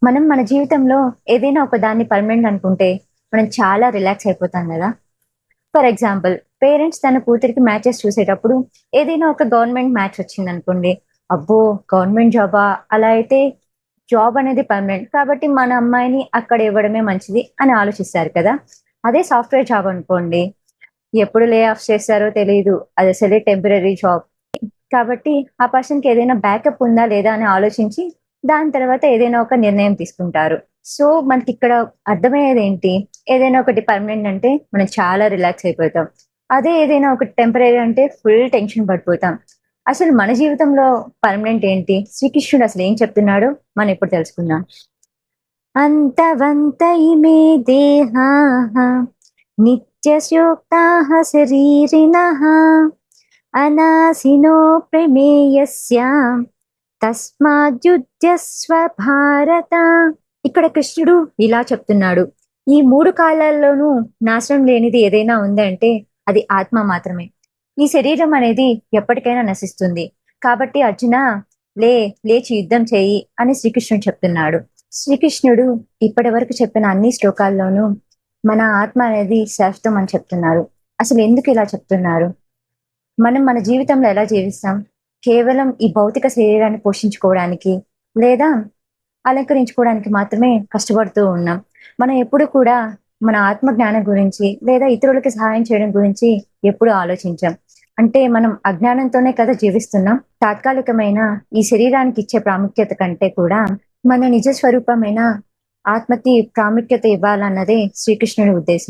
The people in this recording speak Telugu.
మనం మన జీవితంలో ఏదైనా ఒక దాన్ని పర్మనెంట్ అనుకుంటే మనం చాలా రిలాక్స్ అయిపోతాం కదా. ఫర్ ఎగ్జాంపుల్, పేరెంట్స్ తన కూతురికి మ్యాచెస్ చూసేటప్పుడు ఏదైనా ఒక గవర్నమెంట్ మ్యాచ్ వచ్చిందనుకోండి, అబ్బో! గవర్నమెంట్ జాబా? అలా అయితే జాబ్ అనేది పర్మనెంట్. కాబట్టి మన అమ్మాయిని అక్కడ ఇవ్వడమే మంచిది అని ఆలోచిస్తారు కదా. అదే సాఫ్ట్‌వేర్ జాబ్ అనుకోండి, ఎప్పుడు లే ఆఫ్ చేస్తారో తెలీదు. అదసలే టెంపరరీ జాబ్. కాబట్టి ఆ పర్సన్‌కి ఏదైనా బ్యాకప్ ఉందా లేదా అని ఆలోచించి, దాని తర్వాత ఏదైనా ఒక నిర్ణయం తీసుకుంటారు. సో, మనకిక్కడ అర్థమయ్యేదేంటి? ఏదైనా ఒకటి పర్మనెంట్ అంటే మనం చాలా రిలాక్స్ అయిపోతాం. అదే ఏదైనా ఒకటి టెంపరరీ అంటే ఫుల్ టెన్షన్ పడిపోతాం. అసలు మన జీవితంలో పర్మనెంట్ ఏంటి? శ్రీకృష్ణుడు అసలు ఏం చెప్తున్నాడో మనం ఇప్పుడు తెలుసుకుందాం. అంతవంత ఇమే దేహాః నిత్యస్యోక్తాః శరీరిణః అనాసినో ప్రమేయస్య తస్మాద్యుధ్యస్వ భారత. ఇక్కడ కృష్ణుడు ఇలా చెప్తున్నాడు. ఈ 3 కాలాల్లోనూ నాశనం లేనిది ఏదైనా ఉందంటే అది ఆత్మ మాత్రమే. ఈ శరీరం అనేది ఎప్పటికైనా నశిస్తుంది. కాబట్టి అర్జున, లే లేచి యుద్ధం చేయి అని శ్రీకృష్ణుడు చెప్తున్నాడు. శ్రీకృష్ణుడు ఇప్పటివరకు చెప్పిన అన్ని శ్లోకాల్లోనూ మన ఆత్మ అనేది శాశ్వతం అని చెప్తున్నారు. అసలు ఎందుకు ఇలా చెప్తున్నారు? మనం మన జీవితంలో ఎలా జీవిస్తాం? కేవలం ఈ భౌతిక శరీరాన్ని పోషించుకోవడానికి, లేదా అలంకరించుకోవడానికి మాత్రమే కష్టపడుతూ ఉన్నాం. మనం ఎప్పుడు కూడా మన ఆత్మ జ్ఞానం గురించి, లేదా ఇతరులకి సహాయం చేయడం గురించి ఎప్పుడూ ఆలోచించం. అంటే మనం అజ్ఞానంతోనే కదా జీవిస్తున్నాం. తాత్కాలికమైన ఈ శరీరానికి ఇచ్చే ప్రాముఖ్యత కంటే కూడా మన నిజ స్వరూపమైన ఆత్మకి ప్రాముఖ్యత ఇవ్వాలన్నదే శ్రీకృష్ణుని ఉద్దేశం.